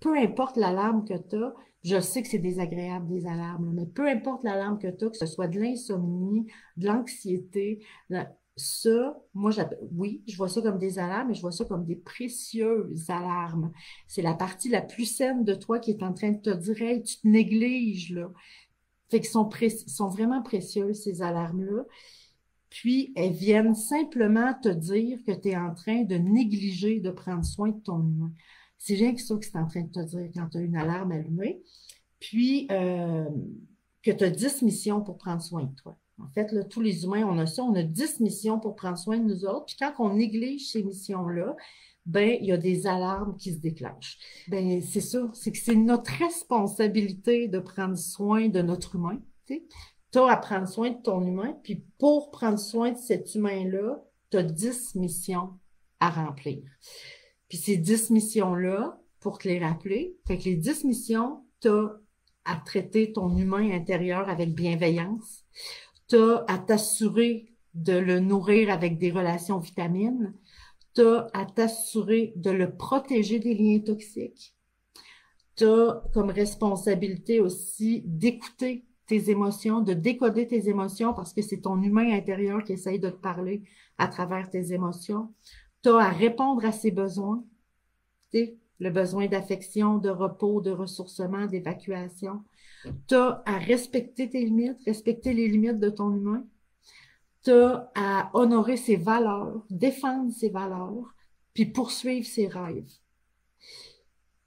peu importe l'alarme que tu as, je sais que c'est désagréable des alarmes, là, mais peu importe l'alarme que tu as, que ce soit de l'insomnie, de l'anxiété, ça, moi, oui, je vois ça comme des alarmes, mais je vois ça comme des précieuses alarmes. C'est la partie la plus saine de toi qui est en train de te dire, hey, tu te négliges, là. Fait qu'ils sont vraiment précieuses, ces alarmes-là. Puis, elles viennent simplement te dire que tu es en train de négliger de prendre soin de ton humain. C'est rien que ça que c'est en train de te dire quand tu as une alarme allumée. Puis, que tu as 10 missions pour prendre soin de toi. En fait, là, tous les humains, on a ça, on a 10 missions pour prendre soin de nous autres. Puis quand on néglige ces missions-là, ben, il y a des alarmes qui se déclenchent. Ben, c'est ça, c'est que c'est notre responsabilité de prendre soin de notre humain. Tu as à prendre soin de ton humain, puis pour prendre soin de cet humain-là, tu as 10 missions à remplir. Puis ces 10 missions-là, pour te les rappeler, fait que les 10 missions, tu as à traiter ton humain intérieur avec bienveillance. Tu as à t'assurer de le nourrir avec des relations vitamines. Tu as à t'assurer de le protéger des liens toxiques. Tu as comme responsabilité aussi d'écouter tes émotions, de décoder tes émotions parce que c'est ton humain intérieur qui essaye de te parler à travers tes émotions. Tu as à répondre à ses besoins, tu sais, le besoin d'affection, de repos, de ressourcement, d'évacuation. Tu as à respecter tes limites, respecter les limites de ton humain. Tu as à honorer ses valeurs, défendre ses valeurs, puis poursuivre ses rêves.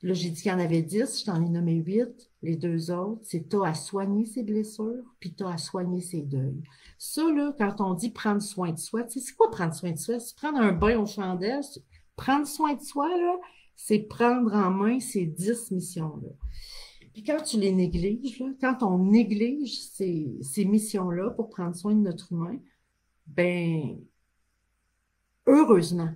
Là, j'ai dit qu'il y en avait 10, je t'en ai nommé 8. Les deux autres, c'est t'as à soigner ses blessures, puis t'as à soigner ses deuils. Ça, là, quand on dit prendre soin de soi, tu sais, c'est quoi prendre soin de soi? C'est prendre un bain aux chandelles. Prendre soin de soi, là, c'est prendre en main ces 10 missions-là. Puis quand tu les négliges, là, quand on néglige ces missions-là pour prendre soin de notre humain, ben, heureusement,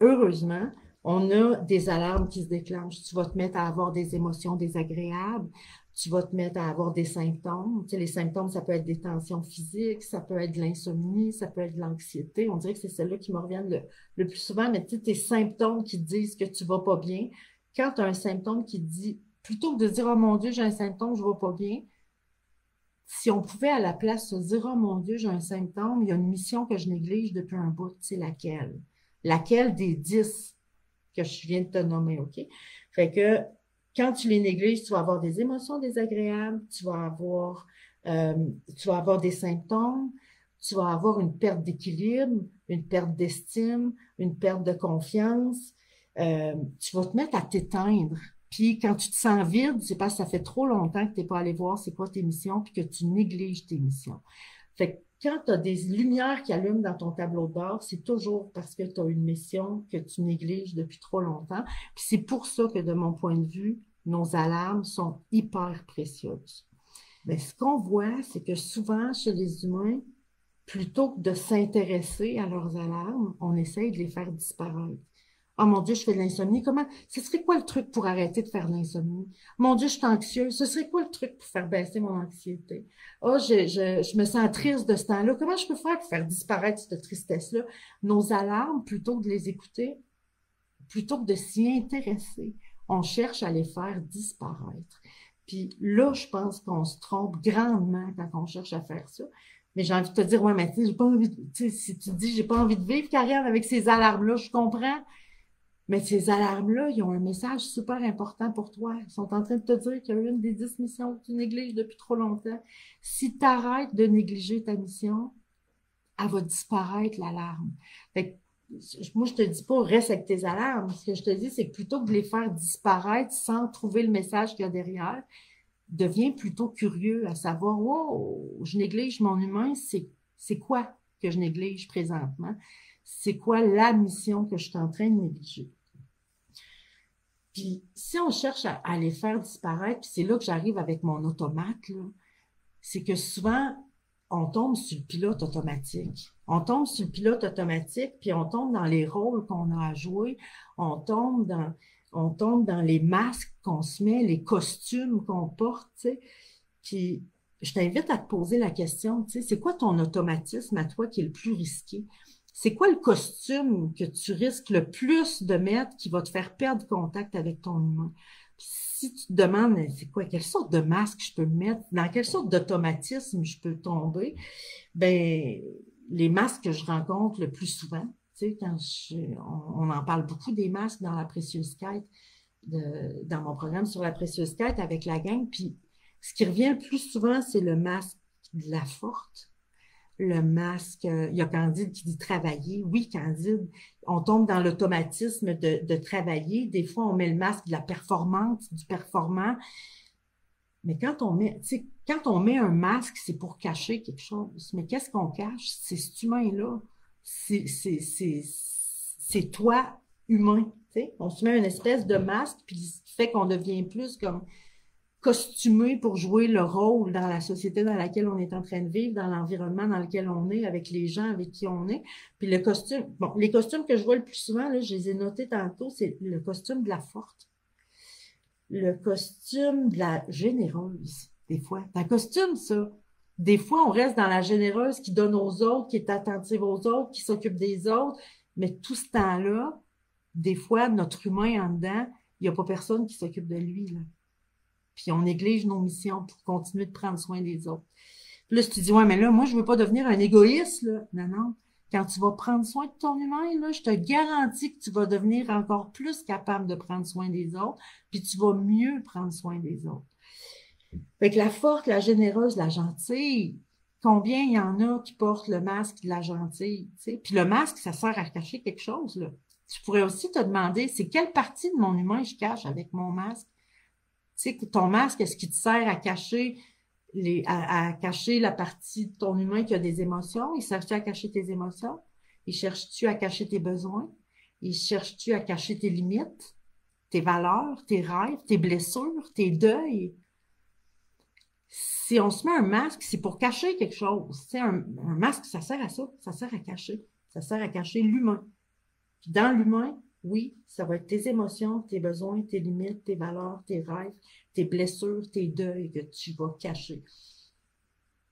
heureusement, on a des alarmes qui se déclenchent. Tu vas te mettre à avoir des émotions désagréables, tu vas te mettre à avoir des symptômes. Tu sais, les symptômes, ça peut être des tensions physiques, ça peut être de l'insomnie, ça peut être de l'anxiété. On dirait que c'est celles-là qui me reviennent le plus souvent, mais tu sais, tes symptômes qui te disent que tu vas pas bien. Quand tu as un symptôme qui te dit, plutôt que de dire, oh mon Dieu, j'ai un symptôme, je vais pas bien, si on pouvait à la place se dire, oh mon Dieu, j'ai un symptôme, il y a une mission que je néglige depuis un bout, c'est laquelle? Laquelle des 10 que je viens de te nommer, OK? Fait que quand tu les négliges, tu vas avoir des émotions désagréables, euh, tu vas avoir des symptômes, tu vas avoir une perte d'équilibre, une perte d'estime, une perte de confiance. Tu vas te mettre à t'éteindre. Puis quand tu te sens vide, c'est parce que ça fait trop longtemps que tu n'es pas allé voir c'est quoi tes missions, puis que tu négliges tes missions. Fait que quand tu as des lumières qui allument dans ton tableau de bord, c'est toujours parce que tu as une mission que tu négliges depuis trop longtemps. Puis c'est pour ça que, de mon point de vue, nos alarmes sont hyper précieuses. Mais ce qu'on voit, c'est que souvent, chez les humains, plutôt que de s'intéresser à leurs alarmes, on essaye de les faire disparaître. Oh mon Dieu, je fais de l'insomnie. Comment? Ce serait quoi le truc pour arrêter de faire de l'insomnie? Mon Dieu, je suis anxieuse. Ce serait quoi le truc pour faire baisser mon anxiété? Oh, je me sens triste de ce temps-là. Comment je peux faire pour faire disparaître cette tristesse-là? Nos alarmes, plutôt que de les écouter, plutôt que de s'y intéresser, on cherche à les faire disparaître. Puis là, je pense qu'on se trompe grandement quand on cherche à faire ça. Mais j'ai envie de te dire, ouais, mais tu sais, j'ai pas envie tu sais, si tu dis, j'ai pas envie de vivre, Karianne, avec ces alarmes-là, je comprends. Mais ces alarmes-là, ils ont un message super important pour toi. Ils sont en train de te dire qu'il y a une des 10 missions que tu négliges depuis trop longtemps. Si tu arrêtes de négliger ta mission, elle va disparaître, l'alarme. Fait que, moi, je te dis pas reste avec tes alarmes. Ce que je te dis, c'est que plutôt que de les faire disparaître sans trouver le message qu'il y a derrière, deviens plutôt curieux à savoir, wow, je néglige mon humain, c'est quoi que je néglige présentement? C'est quoi la mission que je suis en train de négliger? Puis, si on cherche à les faire disparaître, puis c'est là que j'arrive avec mon automate, là, c'est que souvent, on tombe sur le pilote automatique. On tombe sur le pilote automatique, puis on tombe dans les rôles qu'on a à jouer, on tombe dans les masques qu'on se met, les costumes qu'on porte, tu sais. Puis, je t'invite à te poser la question, tu sais, c'est quoi ton automatisme à toi qui est le plus risqué? C'est quoi le costume que tu risques le plus de mettre qui va te faire perdre contact avec ton humain? Puis si tu te demandes, c'est quoi, quelle sorte de masque je peux mettre, dans quelle sorte d'automatisme je peux tomber, ben les masques que je rencontre le plus souvent, tu sais, on en parle beaucoup des masques dans la précieuse quête, dans mon programme sur la précieuse quête avec la gang, puis ce qui revient le plus souvent, c'est le masque de la forte. Le masque, il y a Candide qui dit travailler. Oui, Candide, on tombe dans l'automatisme de travailler. Des fois, on met le masque de la performance, du performant. Mais quand on met, tu sais, quand on met un masque, c'est pour cacher quelque chose. Mais qu'est-ce qu'on cache? C'est cet humain-là. C'est toi, humain. Tu sais, on se met une espèce de masque, puis ce qui fait qu'on devient plus comme costumé pour jouer le rôle dans la société dans laquelle on est en train de vivre, dans l'environnement dans lequel on est, avec les gens avec qui on est. Puis le costume, bon, les costumes que je vois le plus souvent, là, je les ai notés tantôt, c'est le costume de la forte, le costume de la généreuse, des fois. C'est un costume, ça. Des fois, on reste dans la généreuse qui donne aux autres, qui est attentive aux autres, qui s'occupe des autres, mais tout ce temps-là, des fois, notre humain en dedans, il n'y a pas personne qui s'occupe de lui, là. Puis on néglige nos missions pour continuer de prendre soin des autres. Puis là, si tu dis, ouais, mais là, moi, je veux pas devenir un égoïste, là. Non, non. Quand tu vas prendre soin de ton humain, là, je te garantis que tu vas devenir encore plus capable de prendre soin des autres, puis tu vas mieux prendre soin des autres. Fait que la forte, la généreuse, la gentille, combien il y en a qui portent le masque de la gentille, tu sais? Puis le masque, ça sert à cacher quelque chose, là. Tu pourrais aussi te demander, c'est quelle partie de mon humain je cache avec mon masque? Tu sais, ton masque, est-ce qu'il te sert à cacher à cacher la partie de ton humain qui a des émotions? Il sert-tu à cacher tes émotions? Il cherche-tu à cacher tes besoins? Il cherche-tu à cacher tes limites, tes valeurs, tes rêves, tes blessures, tes deuils? Si on se met un masque, c'est pour cacher quelque chose. Tu sais, un masque, ça sert à ça. Ça sert à cacher. Ça sert à cacher l'humain. Puis dans l'humain, oui, ça va être tes émotions, tes besoins, tes limites, tes valeurs, tes rêves, tes blessures, tes deuils que tu vas cacher.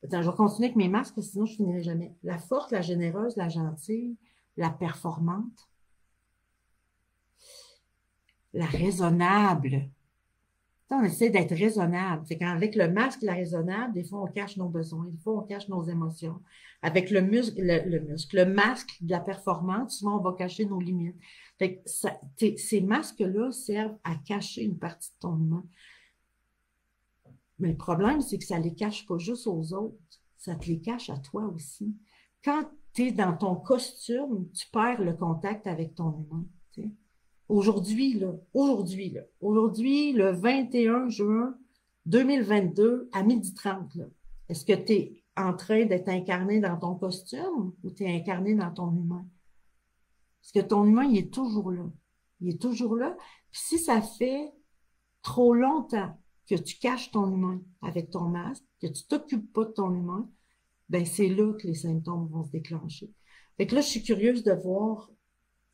Attends, je vais continuer avec mes masques, parce que sinon je finirai jamais. La forte, la généreuse, la gentille, la performante, la raisonnable. On essaie d'être raisonnable. C'est qu'avec le masque, la raisonnable, des fois, on cache nos besoins, des fois, on cache nos émotions. Avec le masque de la performance, souvent, on va cacher nos limites. Fait que ces masques-là servent à cacher une partie de ton humain. Mais le problème, c'est que ça les cache pas juste aux autres, ça te les cache à toi aussi. Quand tu es dans ton costume, tu perds le contact avec ton humain. Tu sais. Aujourd'hui, le 21 juin 2022 à 12h30, là, est-ce que tu es en train d'être incarné dans ton costume ou tu es incarné dans ton humain? Parce que ton humain, il est toujours là. Il est toujours là. Puis si ça fait trop longtemps que tu caches ton humain avec ton masque, que tu t'occupes pas de ton humain, ben c'est là que les symptômes vont se déclencher. Fait que là, je suis curieuse de voir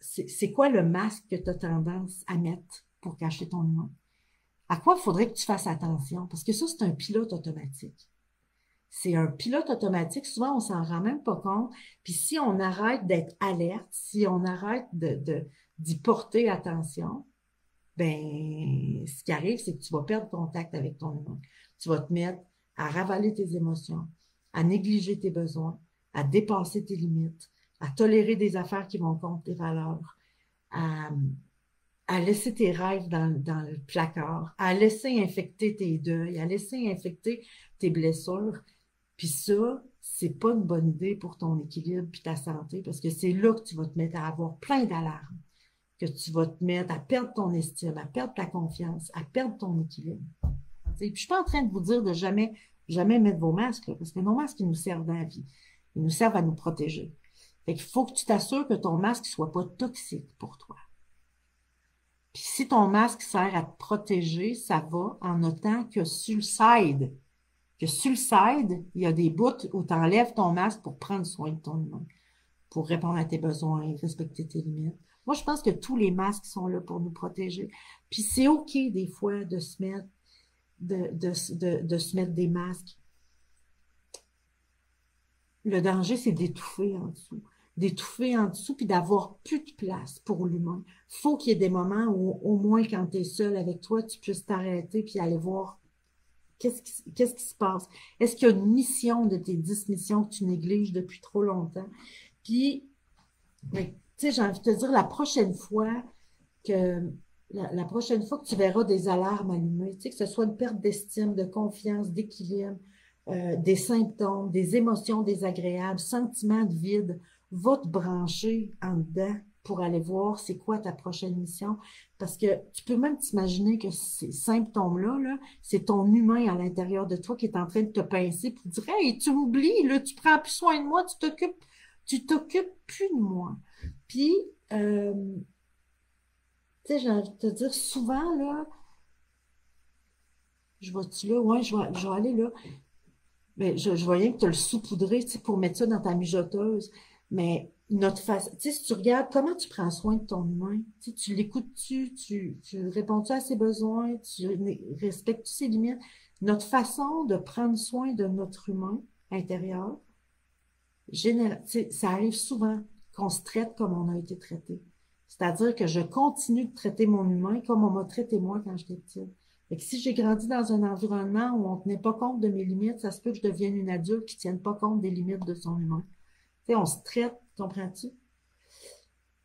c'est quoi le masque que tu as tendance à mettre pour cacher ton humain? À quoi il faudrait que tu fasses attention? Parce que ça, c'est un pilote automatique. C'est un pilote automatique. Souvent, on s'en rend même pas compte. Puis si on arrête d'être alerte, si on arrête d'y porter attention, ben, ce qui arrive, c'est que tu vas perdre contact avec ton humain. Tu vas te mettre à ravaler tes émotions, à négliger tes besoins, à dépasser tes limites, à tolérer des affaires qui vont contre tes valeurs, à, à laisser tes rêves dans le placard, à laisser infecter tes deuils, à laisser infecter tes blessures. Puis ça, c'est pas une bonne idée pour ton équilibre puis ta santé, parce que c'est là que tu vas te mettre à avoir plein d'alarmes, que tu vas te mettre à perdre ton estime, à perdre ta confiance, à perdre ton équilibre. Puis je suis pas en train de vous dire de jamais mettre vos masques, là, parce que nos masques, ils nous servent dans la vie. Ils nous servent à nous protéger. Fait qu'il faut que tu t'assures que ton masque soit pas toxique pour toi. Puis si ton masque sert à te protéger, ça va en notant que sur le side, il y a des bouts où tu enlèves ton masque pour prendre soin de ton humain, pour répondre à tes besoins, respecter tes limites. Moi, je pense que tous les masques sont là pour nous protéger. Puis c'est OK des fois de se mettre de se mettre des masques. Le danger, c'est d'étouffer en dessous. d'étouffer en dessous puis d'avoir plus de place pour l'humain. Faut qu'il y ait des moments où, au moins, quand tu es seul avec toi, tu puisses t'arrêter puis aller voir qu'est-ce qui se passe. Est-ce qu'il y a une mission de tes 10 missions que tu négliges depuis trop longtemps? Puis, tu sais, j'ai envie de te dire, que la prochaine fois que tu verras des alarmes allumées, tu sais, que ce soit une perte d'estime, de confiance, d'équilibre, des symptômes, des émotions désagréables, sentiments de vide, va te brancher en dedans pour aller voir c'est quoi ta prochaine mission. Parce que tu peux même t'imaginer que ces symptômes-là, là, c'est ton humain à l'intérieur de toi qui est en train de te pincer pour dire, hey, tu m'oublies, là, tu prends plus soin de moi, tu t'occupes plus de moi. Puis, tu sais, j'ai envie de te dire, souvent, là, je vais-tu là? Ouais, je vais aller là. Mais je voyais que tu as le saupoudré, tu sais, pour mettre ça dans ta mijoteuse. Mais notre face, tu sais, si tu regardes comment tu prends soin de ton humain, tu sais, tu l'écoutes-tu, tu réponds-tu à ses besoins, tu respectes-tu ses limites. Notre façon de prendre soin de notre humain intérieur, tu sais, ça arrive souvent qu'on se traite comme on a été traité. C'est-à-dire que je continue de traiter mon humain comme on m'a traité moi quand j'étais petite. Fait que si j'ai grandi dans un environnement où on ne tenait pas compte de mes limites, ça se peut que je devienne une adulte qui ne tienne pas compte des limites de son humain. Tu sais, on se traite, comprends-tu?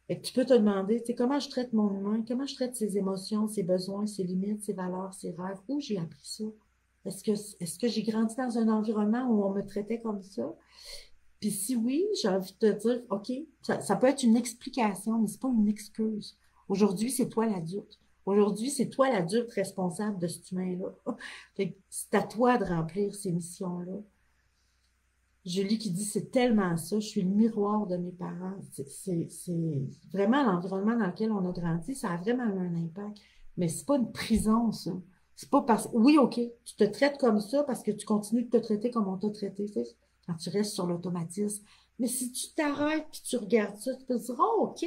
Fait que tu peux te demander, tu sais, comment je traite mon humain, comment je traite ses émotions, ses besoins, ses limites, ses valeurs, ses rêves, où j'ai appris ça? Est-ce que j'ai grandi dans un environnement où on me traitait comme ça? Puis si oui, j'ai envie de te dire, OK, ça peut être une explication, mais c'est pas une excuse. Aujourd'hui, c'est toi l'adulte. Aujourd'hui, c'est toi l'adulte responsable de cet humain-là. Fait que c'est à toi de remplir ces missions-là. Julie qui dit, c'est tellement ça, je suis le miroir de mes parents. C'est vraiment l'environnement dans lequel on a grandi, ça a vraiment eu un impact. Mais c'est pas une prison, ça. C'est pas parce... Oui, OK, tu te traites comme ça parce que tu continues de te traiter comme on t'a traité, tu sais, quand tu restes sur l'automatisme. Mais si tu t'arrêtes puis tu regardes ça, tu peux te dire, oh, OK,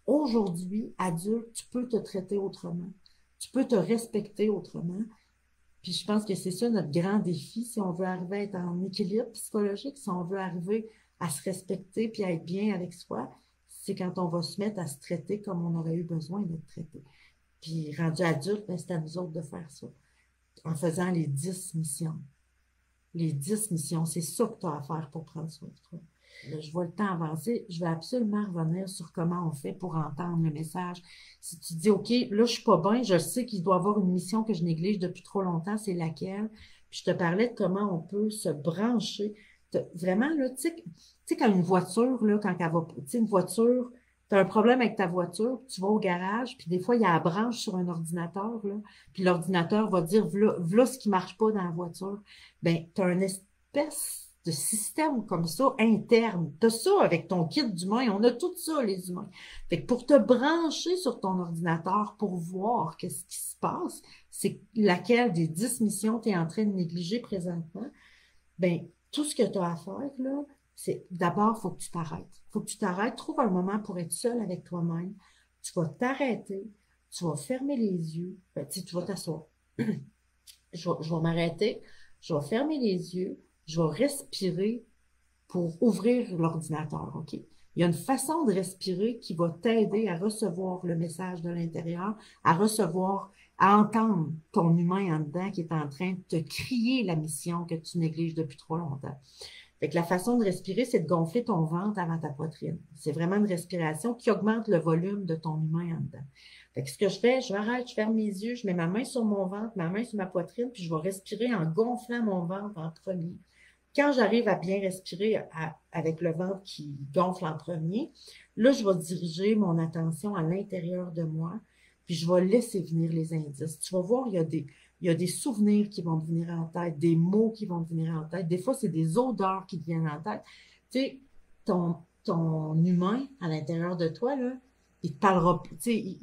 aujourd'hui, adulte, tu peux te traiter autrement. Tu peux te respecter autrement. Puis je pense que c'est ça notre grand défi, si on veut arriver à être en équilibre psychologique, si on veut arriver à se respecter puis à être bien avec soi, c'est quand on va se mettre à se traiter comme on aurait eu besoin d'être traité. Puis rendu adulte, ben, c'est à nous autres de faire ça. En faisant les 10 missions. Les 10 missions, c'est ça que tu as à faire pour prendre soin de toi. Là, je vois le temps avancer. Je vais absolument revenir sur comment on fait pour entendre le message. Si tu dis, OK, là, je suis pas bien, je sais qu'il doit y avoir une mission que je néglige depuis trop longtemps, c'est laquelle? Puis je te parlais de comment on peut se brancher. Vraiment, là, tu sais, quand une voiture, là, quand elle va, tu sais, une voiture, tu as un problème avec ta voiture, tu vas au garage, puis des fois, il y a la branche sur un ordinateur, là, puis l'ordinateur va dire, voilà ce qui marche pas dans la voiture. Ben, tu as une espèce de système comme ça, interne. Tu as ça avec ton kit d'humain. On a tout ça, les humains. Fait que pour te brancher sur ton ordinateur pour voir qu'est-ce qui se passe, c'est laquelle des 10 missions tu es en train de négliger présentement, ben, tout ce que tu as à faire, là, c'est d'abord, il faut que tu t'arrêtes. Il faut que tu t'arrêtes, trouve un moment pour être seul avec toi-même. Tu vas t'arrêter, tu vas fermer les yeux, ben, tu vas t'asseoir. Je vais m'arrêter, je vais fermer les yeux, je vais respirer pour ouvrir l'ordinateur, OK? Il y a une façon de respirer qui va t'aider à recevoir le message de l'intérieur, à recevoir, à entendre ton humain en dedans qui est en train de te crier la mission que tu négliges depuis trop longtemps. Fait que la façon de respirer, c'est de gonfler ton ventre avant ta poitrine. C'est vraiment une respiration qui augmente le volume de ton humain en dedans. Fait que ce que je fais, je m'arrête, je ferme mes yeux, je mets ma main sur mon ventre, ma main sur ma poitrine, puis je vais respirer en gonflant mon ventre en premier. Quand j'arrive à bien respirer avec le ventre qui gonfle en premier, là, je vais diriger mon attention à l'intérieur de moi, puis je vais laisser venir les indices. Tu vas voir, il y a des souvenirs qui vont te venir en tête, des mots qui vont te venir en tête. Des fois, c'est des odeurs qui te viennent en tête. Tu sais, ton humain à l'intérieur de toi, là, il te parlera, tu sais,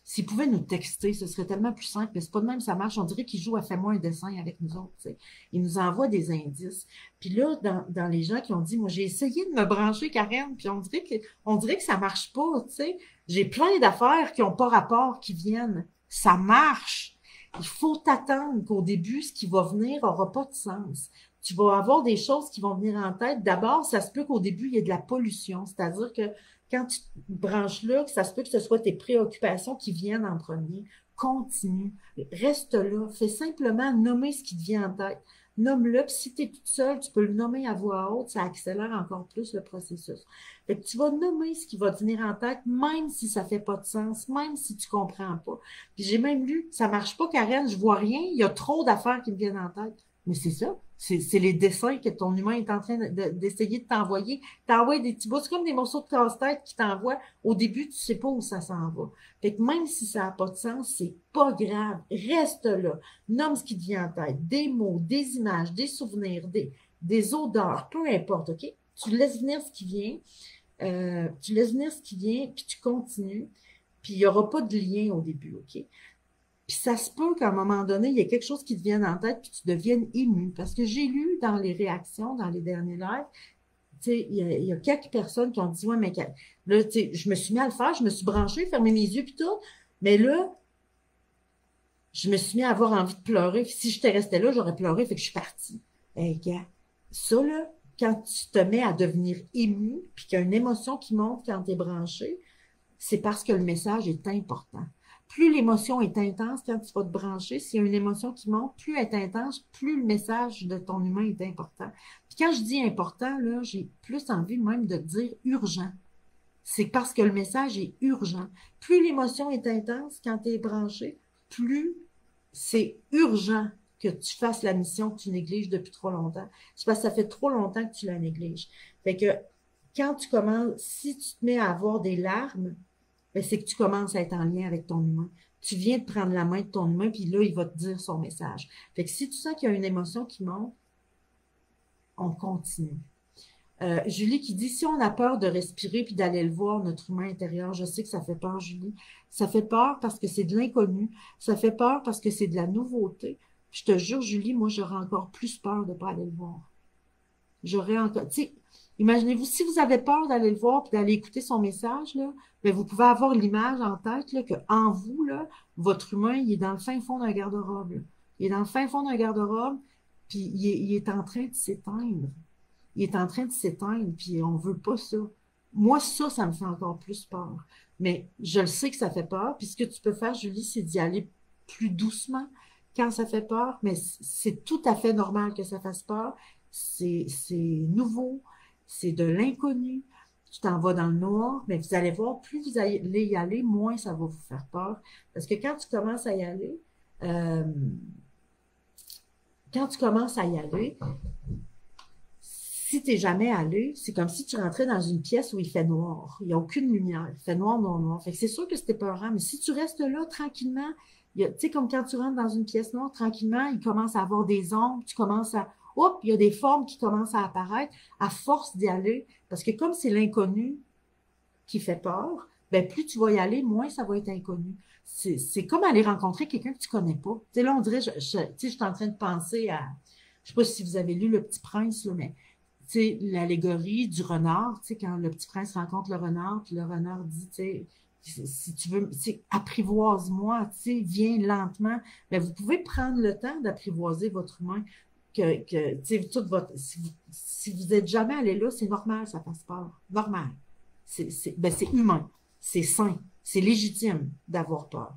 s'il pouvait nous texter, ce serait tellement plus simple, mais c'est pas de même ça marche. On dirait qu'il joue à fais-moi un dessin avec nous autres, tu sais. Il nous envoie des indices. Puis là, dans les gens qui ont dit, moi, j'ai essayé de me brancher, Karen, puis on dirait que ça marche pas, tu sais. J'ai plein d'affaires qui ont pas rapport, qui viennent. Ça marche. Il faut t'attendre qu'au début, ce qui va venir aura pas de sens. tu vas avoir des choses qui vont venir en tête. D'abord, ça se peut qu'au début, il y ait de la pollution. C'est-à-dire que quand tu te branches là, ça se peut que ce soit tes préoccupations qui viennent en premier. Continue. Reste là. Fais simplement nommer ce qui te vient en tête. Nomme-le. Puis si tu es toute seule, tu peux le nommer à voix haute. Ça accélère encore plus le processus. Fait que tu vas nommer ce qui va te venir en tête, même si ça fait pas de sens, même si tu comprends pas. Puis j'ai même lu, ça marche pas, Karen, je vois rien, il y a trop d'affaires qui me viennent en tête. Mais c'est ça. C'est les dessins que ton humain est en train d'essayer de t'envoyer. T'envoies des petits bouts. C'est comme des morceaux de casse-tête qui t'envoient. Au début, tu sais pas où ça s'en va. Fait que même si ça n'a pas de sens, c'est pas grave. Reste là. Nomme ce qui te vient en tête. Des mots, des images, des souvenirs, des odeurs, peu importe, OK? Tu laisses venir ce qui vient. Tu laisses venir ce qui vient, puis tu continues. Puis il n'y aura pas de lien au début, OK? Puis ça se peut qu'à un moment donné, il y ait quelque chose qui te vienne en tête, puis tu deviennes ému. Parce que j'ai lu dans les réactions, dans les derniers lives, tu sais, il y a quelques personnes qui ont dit, ouais, mais là, tu sais, je me suis mis à le faire, je me suis branchée, fermé mes yeux, puis tout. Mais là, je me suis mis à avoir envie de pleurer. Si j'étais restée là, j'aurais pleuré, fait que je suis partie. Gars, ça, là, quand tu te mets à devenir ému, puis qu'il y a une émotion qui monte quand tu es branché, c'est parce que le message est important. Plus l'émotion est intense quand tu vas te brancher, s'il y a une émotion qui monte, plus elle est intense, plus le message de ton humain est important. Puis quand je dis important, là, j'ai plus envie même de dire urgent. C'est parce que le message est urgent. Plus l'émotion est intense quand tu es branché, plus c'est urgent que tu fasses la mission que tu négliges depuis trop longtemps. C'est parce que ça fait trop longtemps que tu la négliges. Fait que quand tu commences, si tu te mets à avoir des larmes, ben, c'est que tu commences à être en lien avec ton humain. Tu viens de prendre la main de ton humain, puis là, il va te dire son message. Fait que si tu sens qu'il y a une émotion qui monte, on continue. Julie qui dit, si on a peur de respirer puis d'aller le voir, notre humain intérieur, je sais que ça fait peur, Julie. Ça fait peur parce que c'est de l'inconnu. Ça fait peur parce que c'est de la nouveauté. Je te jure, Julie, moi, j'aurais encore plus peur de ne pas aller le voir. J'aurais encore, tu sais, imaginez-vous, si vous avez peur d'aller le voir puis d'aller écouter son message, là, ben vous pouvez avoir l'image en tête, là, que en vous, là, votre humain, il est dans le fin fond d'un garde-robe, là. Il est dans le fin fond d'un garde-robe, puis il est en train de s'éteindre. Il est en train de s'éteindre, puis on veut pas ça. Moi, ça me fait encore plus peur. Mais je le sais que ça fait peur, puis ce que tu peux faire, Julie, c'est d'y aller plus doucement quand ça fait peur, mais c'est tout à fait normal que ça fasse peur. C'est nouveau, c'est de l'inconnu. Tu t'en vas dans le noir, mais vous allez voir, plus vous allez y aller, moins ça va vous faire peur. Parce que euh, quand tu commences à y aller, si t'es jamais allé, c'est comme si tu rentrais dans une pièce où il fait noir. Il n'y a aucune lumière. Il fait noir, noir, noir. Fait que c'est sûr que c'était peurant, mais si tu restes là tranquillement, tu sais, comme quand tu rentres dans une pièce noire, tranquillement, il commence à avoir des ombres, tu commences à, hop, il y a des formes qui commencent à apparaître à force d'y aller. Parce que comme c'est l'inconnu qui fait peur, ben plus tu vas y aller, moins ça va être inconnu. C'est comme aller rencontrer quelqu'un que tu connais pas. Tu sais, là, on dirait, tu sais, je suis en train de penser à, je sais pas si vous avez lu Le Petit Prince, là, mais tu sais, l'allégorie du renard, tu sais, quand le petit prince rencontre le renard, puis le renard dit, tu sais, si tu veux, tu sais, apprivoise-moi, tu sais, viens lentement. Mais vous pouvez prendre le temps d'apprivoiser votre humain, tu sais, si vous êtes jamais allé là, c'est normal, ça passe peur. Normal. Ben, c'est humain. C'est sain. C'est légitime d'avoir peur.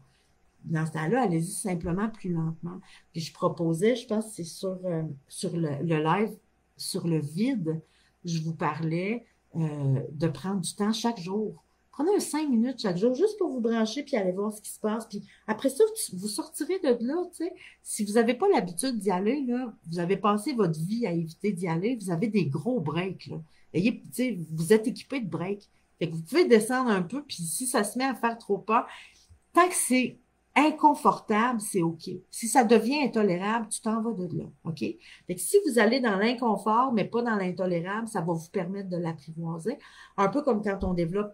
Dans ce temps-là, allez-y simplement plus lentement. Puis je proposais, je pense que c'est sur le live, sur le vide, je vous parlais de prendre du temps chaque jour. Prenez 5 minutes chaque jour juste pour vous brancher puis aller voir ce qui se passe. Puis après ça, vous sortirez de là, tu sais. Si vous n'avez pas l'habitude d'y aller, là, vous avez passé votre vie à éviter d'y aller, vous avez des gros breaks, là. Tu sais, vous êtes équipé de breaks. Fait que vous pouvez descendre un peu, puis si ça se met à faire trop peur, tant que c'est inconfortable, c'est OK. Si ça devient intolérable, tu t'en vas de là, OK? Fait que si vous allez dans l'inconfort, mais pas dans l'intolérable, ça va vous permettre de l'apprivoiser. Un peu comme quand on développe,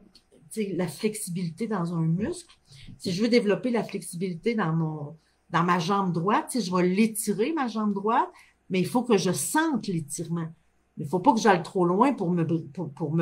tu sais, la flexibilité dans un muscle. Si je veux développer la flexibilité dans ma jambe droite, tu sais, je vais l'étirer, ma jambe droite, mais il faut que je sente l'étirement. Il faut pas que j'aille trop loin pour me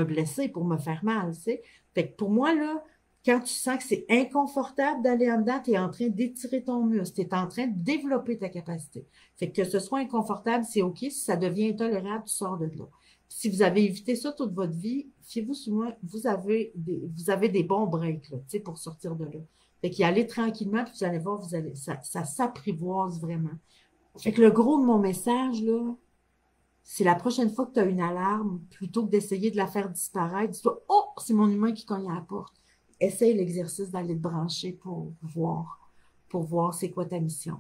blesser, pour me faire mal, tu sais. Fait que pour moi, là, Quand tu sens que c'est inconfortable d'aller en dedans, tu es en train d'étirer ton muscle, tu es en train de développer ta capacité. Fait que ce soit inconfortable, c'est OK. Si ça devient intolérable, tu sors de là. Si vous avez évité ça toute votre vie, fiez-vous sur moi, vous avez des bons breaks, là, tu sais, pour sortir de là. Fait qu'y aller tranquillement, puis vous allez voir, ça s'apprivoise vraiment. Fait que le gros de mon message, là, c'est la prochaine fois que tu as une alarme, plutôt que d'essayer de la faire disparaître, dis-toi, oh, c'est mon humain qui cogne à la porte. Essaye l'exercice d'aller te brancher pour voir c'est quoi ta mission.